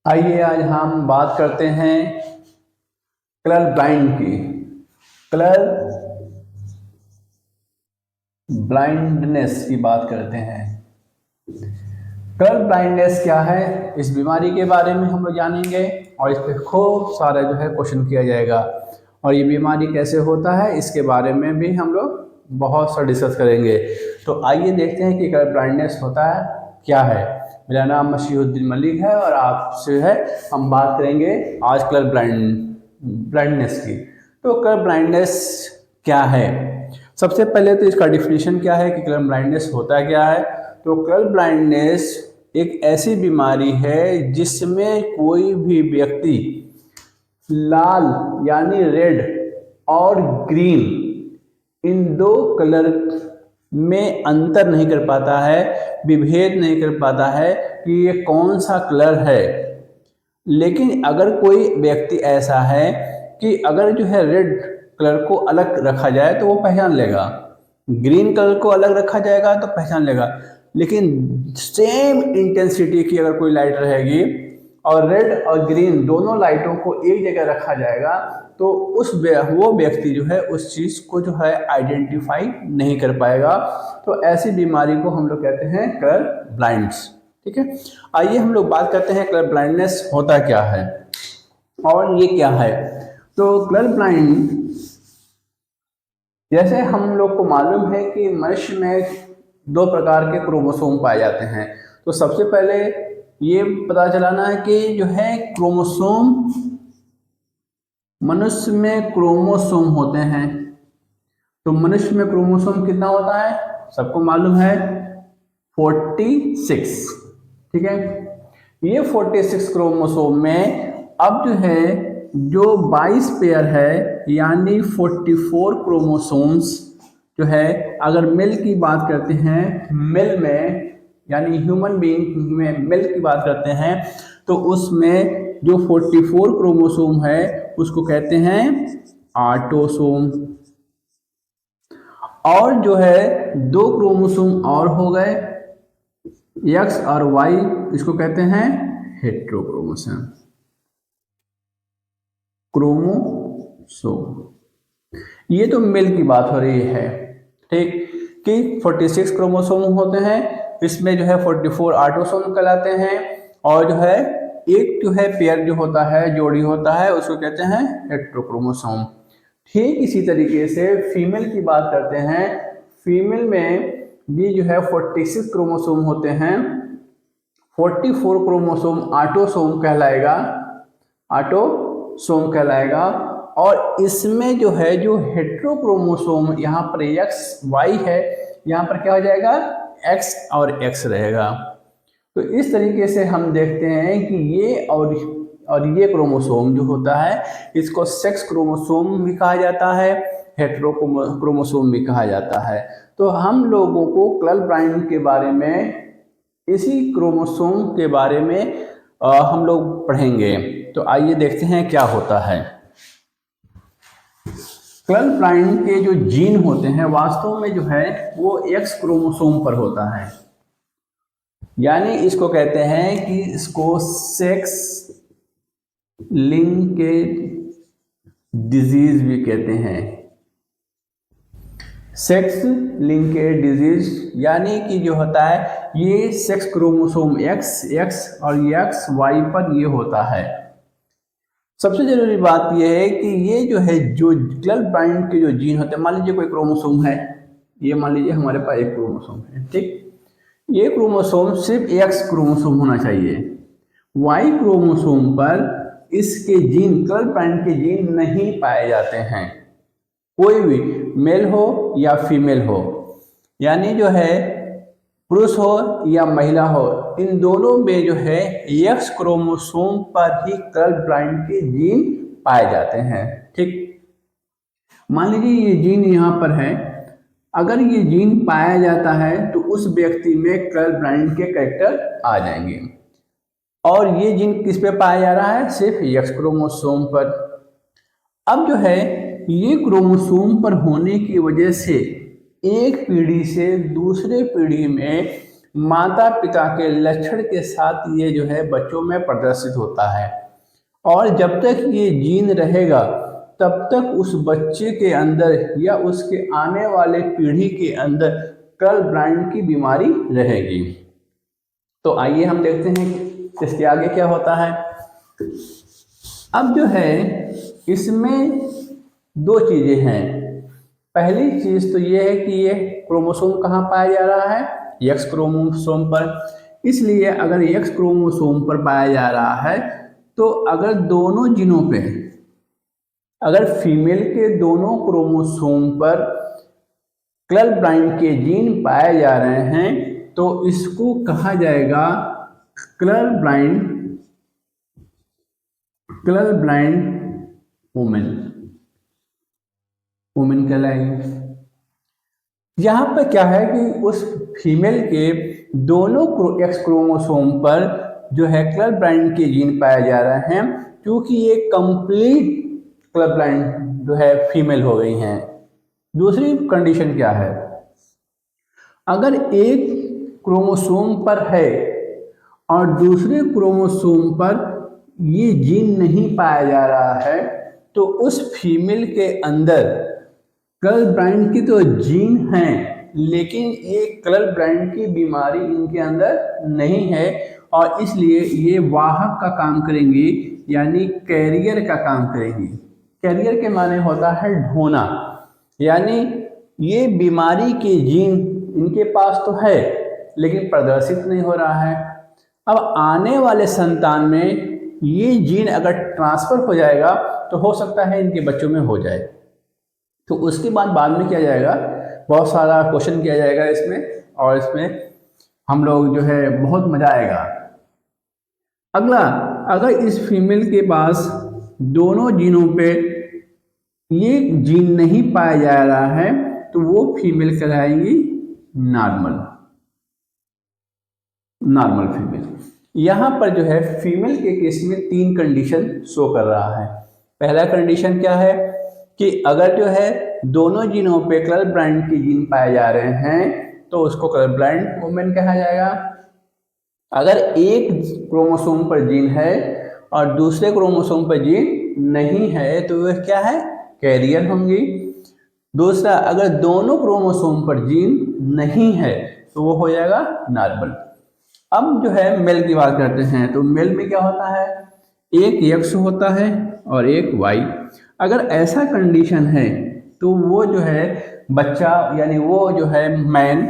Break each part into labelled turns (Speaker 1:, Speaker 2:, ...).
Speaker 1: आइए आज हम बात करते हैं कलर ब्लाइंड की। कलर ब्लाइंडनेस की बात करते हैं। कलर ब्लाइंडनेस क्या है, इस बीमारी के बारे में हम लोग जानेंगे और इस पर खूब सारा क्वेश्चन किया जाएगा। और ये बीमारी कैसे होता है इसके बारे में भी हम लोग बहुत सा डिस्कस करेंगे। तो आइए देखते हैं कि कलर ब्लाइंडनेस होता है क्या है। मेरा नाम मशीहुद्दीन मलिक है और आपसे हम बात करेंगे आज कलर ब्लाइंडनेस की। तो कलर ब्लाइंडनेस क्या है, सबसे पहले तो इसका डिफिनीशन क्या है कि कलर ब्लाइंडनेस होता क्या है। तो कलर ब्लाइंडनेस एक ऐसी बीमारी है जिसमें कोई भी व्यक्ति लाल यानी रेड और ग्रीन इन दो कलर में अंतर नहीं कर पाता है, विभेद नहीं कर पाता है कि ये कौन सा कलर है। लेकिन अगर कोई व्यक्ति ऐसा है कि अगर रेड कलर को अलग रखा जाए तो वो पहचान लेगा, ग्रीन कलर को अलग रखा जाएगा तो पहचान लेगा, लेकिन सेम इंटेंसिटी की अगर कोई लाइट रहेगी और रेड और ग्रीन दोनों लाइटों को एक जगह रखा जाएगा तो वो व्यक्ति उस चीज़ को आइडेंटिफाई नहीं कर पाएगा। तो ऐसी बीमारी को हम लोग कहते हैं कलर ब्लाइंड्स। ठीक है, आइए हम लोग बात करते हैं कलर ब्लाइंडनेस होता क्या है और ये क्या है। तो कलर ब्लाइंड, जैसे हम लोग को मालूम है कि मनुष्य में दो प्रकार के क्रोमोसोम पाए जाते हैं। तो सबसे पहले ये पता चलाना है कि क्रोमोसोम, मनुष्य में क्रोमोसोम होते हैं। तो मनुष्य में क्रोमोसोम कितना होता है, सबको मालूम है 46। ठीक है, ये 46 क्रोमोसोम में अब जो 22 पेयर है यानी 44 क्रोमोसोम्स अगर मेल की बात करते हैं, मेल में यानी ह्यूमन बीइंग में मेल की बात करते हैं तो उसमें जो 44 क्रोमोसोम है उसको कहते हैं ऑटोसोम। और दो क्रोमोसोम और हो गए एक्स और वाई, इसको कहते हैं हेट्रोक्रोमोसोम, क्रोमोसोम। ये तो मेल की बात हो रही है, ठीक, कि 46 क्रोमोसोम होते हैं, इसमें 44 ऑटोसोम कहलाते हैं और एक पेयर होता है, जोड़ी होता है, उसको कहते हैं हेट्रोक्रोमोसोम। ठीक इसी तरीके से फीमेल की बात करते हैं, फीमेल में भी 46 क्रोमोसोम होते हैं, 44 क्रोमोसोम ऑटोसोम कहलाएगा, ऑटोसोम कहलाएगा। और इसमें जो हेट्रोक्रोमोसोम यहाँ पर एक्स वाई है, यहाँ पर क्या हो जाएगा एक्स और एक्स रहेगा। तो इस तरीके से हम देखते हैं कि ये और ये क्रोमोसोम जो होता है इसको सेक्स क्रोमोसोम भी कहा जाता है, हेट्रोक्रोमोसोम भी कहा जाता है। तो हम लोगों को कलर ब्लाइंड के बारे में, इसी क्रोमोसोम के बारे में हम लोग पढ़ेंगे। तो आइए देखते हैं क्या होता है। कलर ब्लाइंड के जो जीन होते हैं वास्तव में वो एक्स क्रोमोसोम पर होता है, यानी इसको कहते हैं कि इसको सेक्स लिंकेज डिजीज भी कहते हैं। सेक्स लिंकेज डिजीज यानी कि जो होता है ये सेक्स क्रोमोसोम एक्स और एक्स वाई पर ये होता है। सबसे जरूरी बात यह है कि ये जो कलर ब्लाइंड के जो जीन होते हैं, मान लीजिए कोई क्रोमोसोम है, ये मान लीजिए हमारे पास एक क्रोमोसोम है, ठीक, ये क्रोमोसोम सिर्फ एक्स क्रोमोसोम होना चाहिए, वाई क्रोमोसोम पर इसके जीन, कलर ब्लाइंड के जीन नहीं पाए जाते हैं, कोई भी मेल हो या फीमेल हो, यानी पुरुष हो या महिला हो, इन दोनों में एक्स क्रोमोसोम पर ही कलर ब्लाइंड के जीन पाए जाते हैं। ठीक, मान लीजिए ये जीन यहाँ पर है, अगर ये जीन पाया जाता है तो उस व्यक्ति में कलर ब्लाइंड के कैरेक्टर आ जाएंगे। और ये जीन किस पे पाया जा रहा है, सिर्फ एक्स क्रोमोसोम पर। अब ये क्रोमोसोम पर होने की वजह से एक पीढ़ी से दूसरे पीढ़ी में माता पिता के लक्षण के साथ ये जो है बच्चों में प्रदर्शित होता है। और जब तक ये जीन रहेगा तब तक उस बच्चे के अंदर या उसके आने वाले पीढ़ी के अंदर कलर ब्लाइंड की बीमारी रहेगी। तो आइए हम देखते हैं इसके आगे क्या होता है। अब जो है इसमें दो चीज़ें हैं। पहली चीज़ तो ये है कि ये क्रोमोसोम कहाँ पाया जा रहा है, एक्स क्रोमोसोम पर। इसलिए अगर एक्स क्रोमोसोम पर पाया जा रहा है तो अगर दोनों जीनों पे, अगर फीमेल के दोनों क्रोमोसोम पर कलर ब्लाइंड के जीन पाए जा रहे हैं तो इसको कहा जाएगा कलर ब्लाइंड वुमेन कहलाएगी। यहाँ पर क्या है कि उस फीमेल के दोनों एक्स क्रोमोसोम पर जो है कलर ब्लाइंड के जीन पाए जा रहे हैं, क्योंकि ये कंप्लीट कलर ब्लाइंड जो है फीमेल हो गई हैं। दूसरी कंडीशन क्या है, अगर एक क्रोमोसोम पर है और दूसरे क्रोमोसोम पर ये जीन नहीं पाया जा रहा है तो उस फीमेल के अंदर कलर ब्लाइंड की तो जीन है लेकिन ये कलर ब्लाइंड की बीमारी इनके अंदर नहीं है, और इसलिए ये वाहक का काम करेंगी, यानी कैरियर का काम करेंगी। कैरियर के माने होता है ढोना, यानी ये बीमारी के जीन इनके पास तो है लेकिन प्रदर्शित नहीं हो रहा है। अब आने वाले संतान में ये जीन अगर ट्रांसफर हो जाएगा तो हो सकता है इनके बच्चों में हो जाए। तो उसके बाद में किया जाएगा, बहुत सारा क्वेश्चन किया जाएगा इसमें, और इसमें हम लोग जो है बहुत मजा आएगा। अगला, अगर इस फीमेल के पास दोनों जीनों पे ये जीन नहीं पाया जा रहा है तो वो फीमेल कहलाएंगी नॉर्मल फीमेल। यहाँ पर जो है फीमेल के केस में 3 कंडीशन शो कर रहा है। पहला कंडीशन क्या है कि अगर जो है दोनों जीनों पे कलर ब्लाइंड के जीन पाए जा रहे हैं तो उसको कलर ब्लाइंड वुमेन कहा जाएगा। अगर एक क्रोमोसोम पर जीन है और दूसरे क्रोमोसोम पर जीन नहीं है तो वह क्या है, कैरियर होंगी। दूसरा, अगर दोनों क्रोमोसोम पर जीन नहीं है तो वो हो जाएगा नॉर्मल। अब जो है मेल की बात करते हैं तो मेल में क्या होता है, एक एक्स होता है और एक वाई। अगर ऐसा कंडीशन है तो वो जो है बच्चा, यानी वो जो है मैन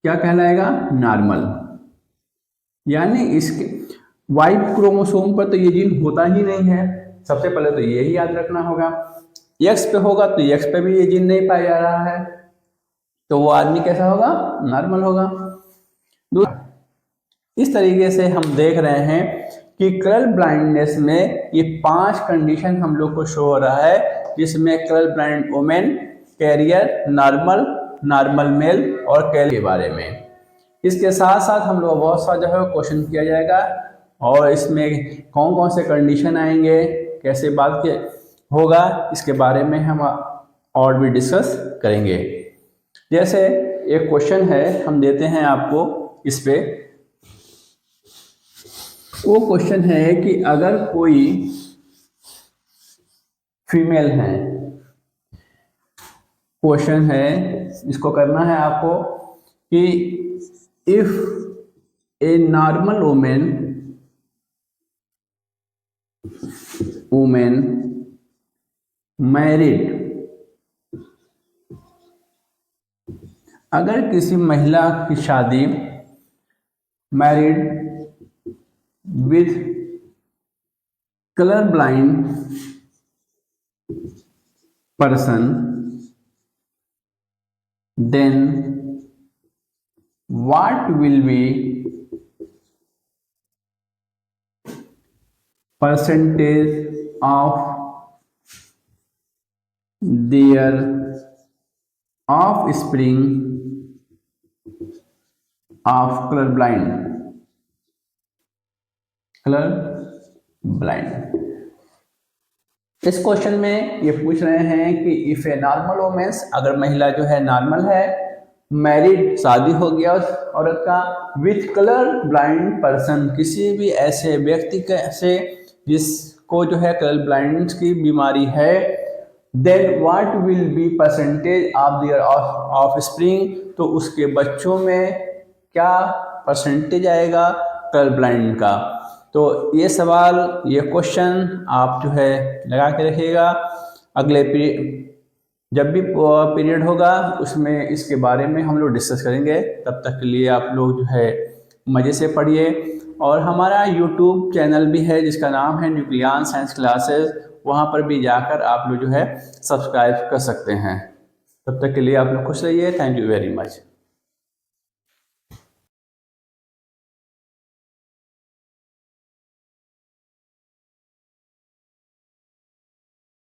Speaker 1: क्या कहलाएगा, नॉर्मल। यानी इसके वाई क्रोमोसोम पर तो ये जीन होता ही नहीं है, सबसे पहले तो यही याद रखना होगा। एक्स पे होगा तो एक्स पे भी ये जीन नहीं पाया जा रहा है तो वो आदमी कैसा होगा, नॉर्मल होगा। इस तरीके से हम देख रहे हैं कि कलर ब्लाइंडनेस में ये 5 कंडीशन हम लोग को शो हो रहा है, जिसमें colour blind women, carrier, normal male और कैरियर के बारे में। इसके साथ साथ हम लोग बहुत सा जो है क्वेश्चन किया जाएगा और इसमें कौन कौन से कंडीशन आएंगे, कैसे बात के होगा, इसके बारे में हम और भी डिस्कस करेंगे। जैसे एक क्वेश्चन है हम देते हैं आपको इस पे, वो क्वेश्चन है कि अगर कोई फीमेल है, क्वेश्चन है इसको करना है आपको कि if a normal women married, अगर किसी महिला की शादी married with color blind person, then what will be percentage of their offspring of color blind? इस क्वेश्चन में ये पूछ रहे हैं कि इफ ए नॉर्मल वुमेन्स, अगर महिला जो है नॉर्मल है, मैरिड शादी हो गया उस औरत का, विथ कलर ब्लाइंड पर्सन किसी भी ऐसे व्यक्ति से जिसको जो है कलर ब्लाइंड की बीमारी है, then what will be percentage of their offspring, तो उसके बच्चों में क्या परसेंटेज आएगा कलर ब्लाइंड का। तो ये सवाल, ये क्वेश्चन आप जो है लगा के रखिएगा। अगले जब भी पीरियड होगा उसमें इसके बारे में हम लोग डिस्कस करेंगे। तब तक के लिए आप लोग जो है मज़े से पढ़िए। और हमारा यूट्यूब चैनल भी है जिसका नाम है न्यूक्लियन साइंस क्लासेस, वहाँ पर भी जाकर आप लोग जो है सब्सक्राइब कर सकते हैं। तब तक के लिए आप लोग खुश रहिए। Thank you very much.